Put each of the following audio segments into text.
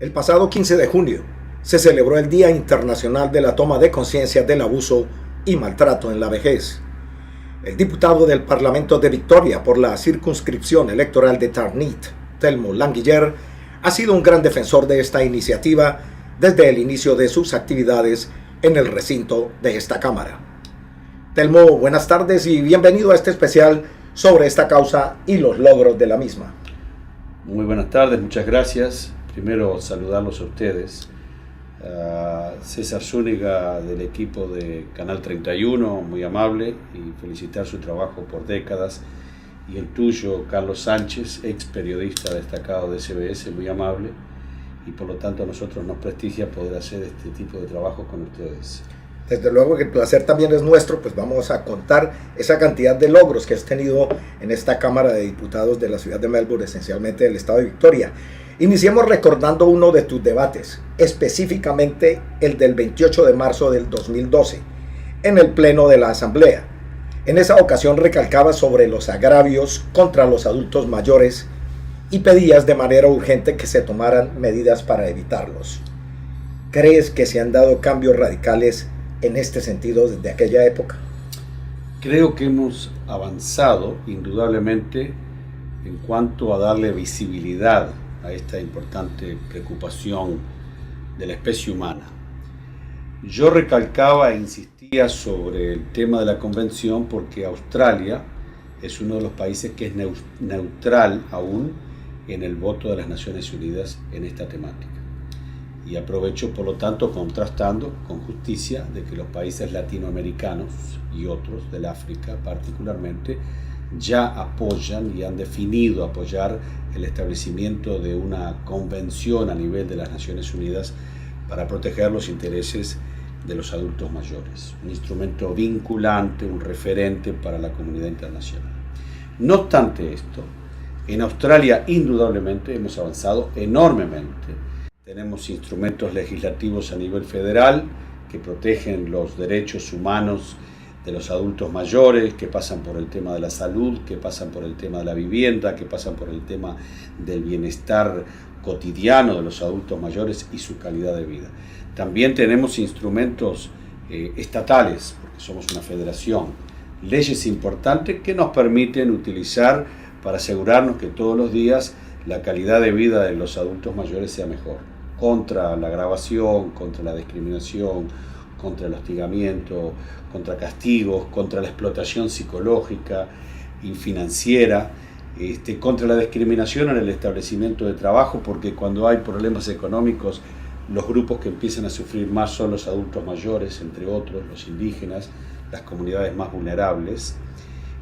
El pasado 15 de junio se celebró el Día Internacional de la Toma de Conciencia del Abuso y Maltrato en la Vejez. El diputado del Parlamento de Victoria por la circunscripción electoral de Tarnit, Telmo Languiller, ha sido un gran defensor de esta iniciativa desde el inicio de sus actividades en el recinto de esta Cámara. Telmo, buenas tardes y bienvenido a este especial sobre esta causa y los logros de la misma. Muy buenas tardes, muchas gracias. Primero saludarlos a ustedes, a César Zúñiga del equipo de Canal 31, muy amable, y felicitar su trabajo por décadas, y el tuyo, Carlos Sánchez, ex periodista destacado de SBS, muy amable, y por lo tanto a nosotros nos prestigia poder hacer este tipo de trabajo con ustedes. Desde luego que el placer también es nuestro, pues vamos a contar esa cantidad de logros que has tenido en esta Cámara de Diputados de la ciudad de Melbourne, esencialmente del estado de Victoria. Iniciemos recordando uno de tus debates, específicamente el del 28 de marzo del 2012, en el Pleno de la Asamblea. En esa ocasión recalcabas sobre los agravios contra los adultos mayores y pedías de manera urgente que se tomaran medidas para evitarlos. ¿Crees que se han dado cambios radicales en este sentido desde aquella época? Creo que hemos avanzado indudablemente en cuanto a darle visibilidad a esta importante preocupación de la especie humana. Yo recalcaba e insistía sobre el tema de la convención porque Australia es uno de los países que es neutral aún en el voto de las Naciones Unidas en esta temática. Y aprovecho, por lo tanto, contrastando con justicia de que los países latinoamericanos y otros del África particularmente ya apoyan y han definido apoyar el establecimiento de una convención a nivel de las Naciones Unidas para proteger los intereses de los adultos mayores, un instrumento vinculante, un referente para la comunidad internacional. No obstante esto, en Australia indudablemente hemos avanzado enormemente. Tenemos instrumentos legislativos a nivel federal que protegen los derechos humanos de los adultos mayores, que pasan por el tema de la salud, que pasan por el tema de la vivienda, que pasan por el tema del bienestar cotidiano de los adultos mayores y su calidad de vida. También tenemos instrumentos estatales, porque somos una federación, leyes importantes que nos permiten utilizar para asegurarnos que todos los días la calidad de vida de los adultos mayores sea mejor, contra la agravación, contra la discriminación, contra el hostigamiento, contra castigos, contra la explotación psicológica y financiera, contra la discriminación en el establecimiento de trabajo, porque cuando hay problemas económicos, los grupos que empiezan a sufrir más son los adultos mayores, entre otros, los indígenas, las comunidades más vulnerables.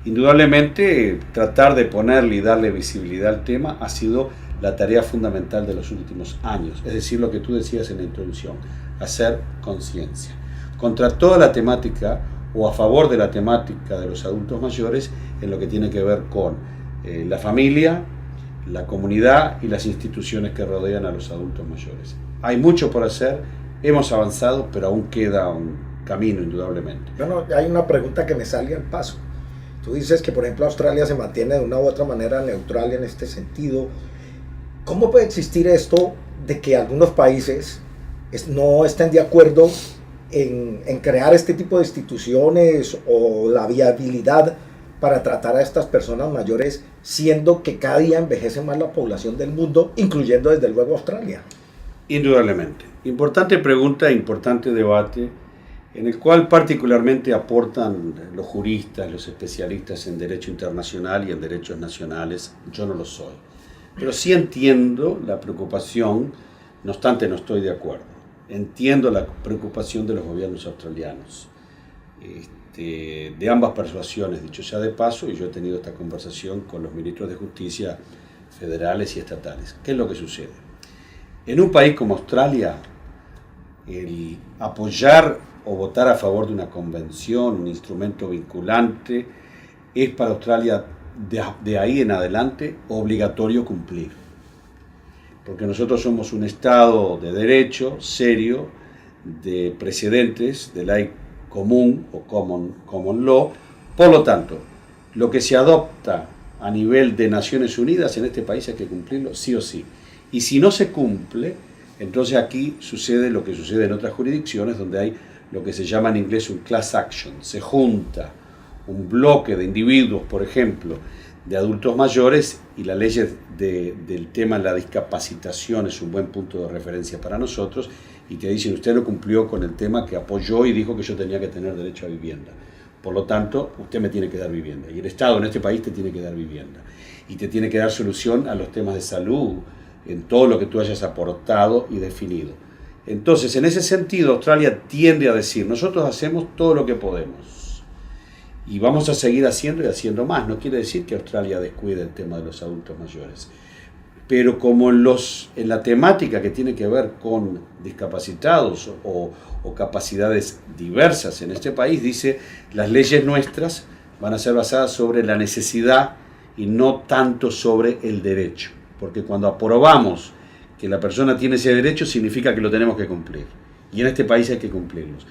Indudablemente, tratar de ponerle y darle visibilidad al tema ha sido la tarea fundamental de los últimos años, es decir, lo que tú decías en la introducción, hacer conciencia contra toda la temática o a favor de la temática de los adultos mayores en lo que tiene que ver con la familia, la comunidad y las instituciones que rodean a los adultos mayores. Hay mucho por hacer, hemos avanzado, pero aún queda un camino indudablemente. Bueno, hay una pregunta que me sale al paso. Tú dices que, por ejemplo, Australia se mantiene de una u otra manera neutral en este sentido. ¿Cómo puede existir esto de que algunos países no estén de acuerdo en crear este tipo de instituciones o la viabilidad para tratar a estas personas mayores, siendo que cada día envejece más la población del mundo, incluyendo desde luego Australia? Indudablemente. Importante pregunta, importante debate, en el cual particularmente aportan los juristas, los especialistas en derecho internacional y en derechos nacionales. Yo no lo soy, pero sí entiendo la preocupación, no obstante no estoy de acuerdo. Entiendo la preocupación de los gobiernos australianos, de ambas persuasiones, dicho sea de paso, y yo he tenido esta conversación con los ministros de Justicia federales y estatales. ¿Qué es lo que sucede? En un país como Australia, el apoyar o votar a favor de una convención, un instrumento vinculante, es para Australia de ahí en adelante obligatorio cumplir. Porque nosotros somos un Estado de derecho, serio, de precedentes, de ley común o common law. Por lo tanto, lo que se adopta a nivel de Naciones Unidas en este país hay que cumplirlo sí o sí. Y si no se cumple, Entonces aquí sucede lo que sucede en otras jurisdicciones, donde hay lo que se llama en inglés un class action. Se junta un bloque de individuos, por ejemplo, de adultos mayores, y la ley del tema de la discapacitación es un buen punto de referencia para nosotros, y te dicen, usted no cumplió con el tema que apoyó y dijo que yo tenía que tener derecho a vivienda. Por lo tanto, usted me tiene que dar vivienda. Y el Estado en este país te tiene que dar vivienda. Y te tiene que dar solución a los temas de salud, en todo lo que tú hayas aportado y definido. Entonces, en ese sentido, Australia tiende a decir, nosotros hacemos todo lo que podemos. Y vamos a seguir haciendo y haciendo más. No quiere decir que Australia descuide el tema de los adultos mayores. Pero como en la temática que tiene que ver con discapacitados o capacidades diversas en este país, dice, las leyes nuestras van a ser basadas sobre la necesidad y no tanto sobre el derecho. Porque cuando aprobamos que la persona tiene ese derecho, significa que lo tenemos que cumplir. Y en este país hay que cumplirlos.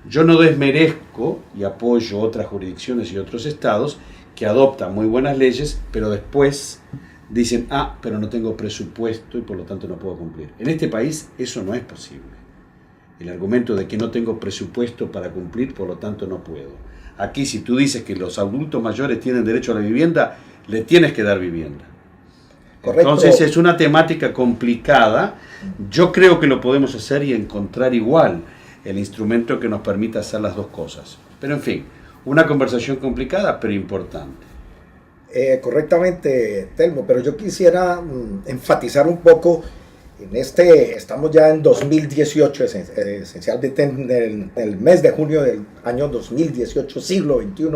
Yo no desmerezco y apoyo otras jurisdicciones y otros estados que adoptan muy buenas leyes, pero después dicen, pero no tengo presupuesto y por lo tanto no puedo cumplir. En este país eso no es posible. El argumento de que no tengo presupuesto para cumplir, por lo tanto no puedo. Aquí, si tú dices que los adultos mayores tienen derecho a la vivienda, le tienes que dar vivienda. Correcto. Entonces es una temática complicada. Yo creo que lo podemos hacer y encontrar igual el instrumento que nos permita hacer las dos cosas. Pero en fin, una conversación complicada, pero importante. Correctamente, Telmo, pero yo quisiera enfatizar un poco en estamos ya en 2018, esencialmente en el mes de junio del año 2018, siglo XXI,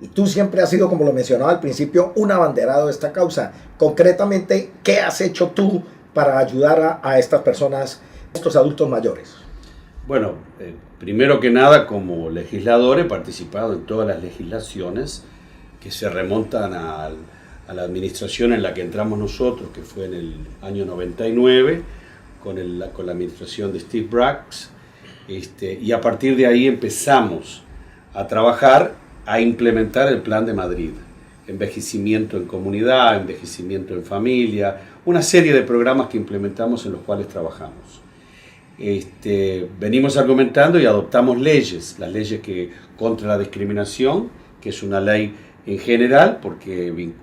y tú siempre has sido, como lo mencionaba al principio, un abanderado de esta causa. Concretamente, ¿qué has hecho tú para ayudar a estas personas, estos adultos mayores? Bueno, primero que nada, como legislador he participado en todas las legislaciones que se remontan a la administración en la que entramos nosotros, que fue en el año 99, con la administración de Steve Bracks, y a partir de ahí empezamos a trabajar, a implementar el Plan de Madrid, envejecimiento en comunidad, envejecimiento en familia, una serie de programas que implementamos en los cuales trabajamos. Venimos argumentando y adoptamos leyes, las leyes contra la discriminación, que es una ley en general, porque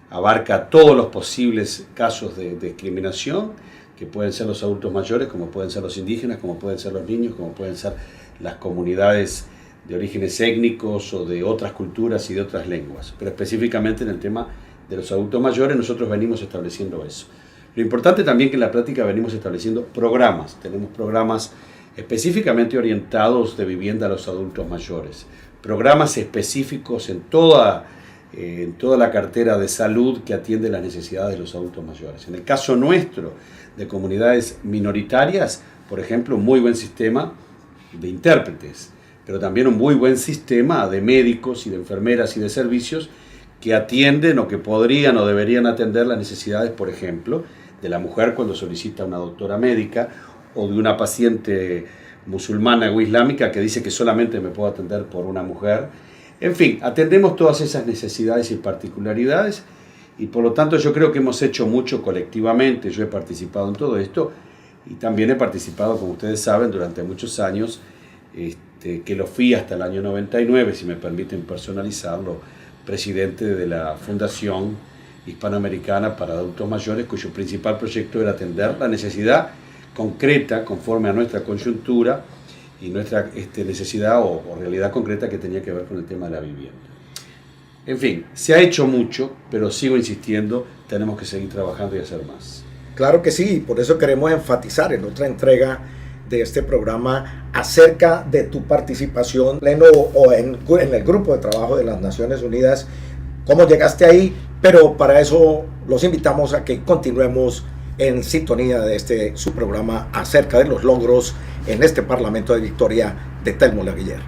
abarca todos los posibles casos de discriminación, que pueden ser los adultos mayores, como pueden ser los indígenas, como pueden ser los niños, como pueden ser las comunidades de orígenes étnicos o de otras culturas y de otras lenguas. Pero específicamente en el tema de los adultos mayores nosotros venimos estableciendo eso. Lo importante también que en la práctica venimos estableciendo programas. Tenemos programas específicamente orientados de vivienda a los adultos mayores. Programas específicos en toda la cartera de salud que atiende las necesidades de los adultos mayores. En el caso nuestro, de comunidades minoritarias, por ejemplo, un muy buen sistema de intérpretes, pero también un muy buen sistema de médicos y de enfermeras y de servicios que atienden o que podrían o deberían atender las necesidades, por ejemplo, de la mujer cuando solicita una doctora médica o de una paciente musulmana o islámica que dice que solamente me puedo atender por una mujer. En fin, atendemos todas esas necesidades y particularidades y por lo tanto yo creo que hemos hecho mucho colectivamente. Yo he participado en todo esto y también he participado, como ustedes saben, durante muchos años, que lo fui hasta el año 99, si me permiten personalizarlo, presidente de la Fundación Hispanoamericana para Adultos Mayores, cuyo principal proyecto era atender la necesidad concreta, conforme a nuestra coyuntura y nuestra necesidad o realidad concreta que tenía que ver con el tema de la vivienda. En fin, se ha hecho mucho, pero sigo insistiendo, tenemos que seguir trabajando y hacer más. Claro que sí, por eso queremos enfatizar en otra entrega de este programa acerca de tu participación pleno o en el grupo de trabajo de las Naciones Unidas, cómo llegaste ahí, pero para eso los invitamos a que continuemos en sintonía de su programa acerca de los logros en este Parlamento de Victoria de Telmo Laguiller.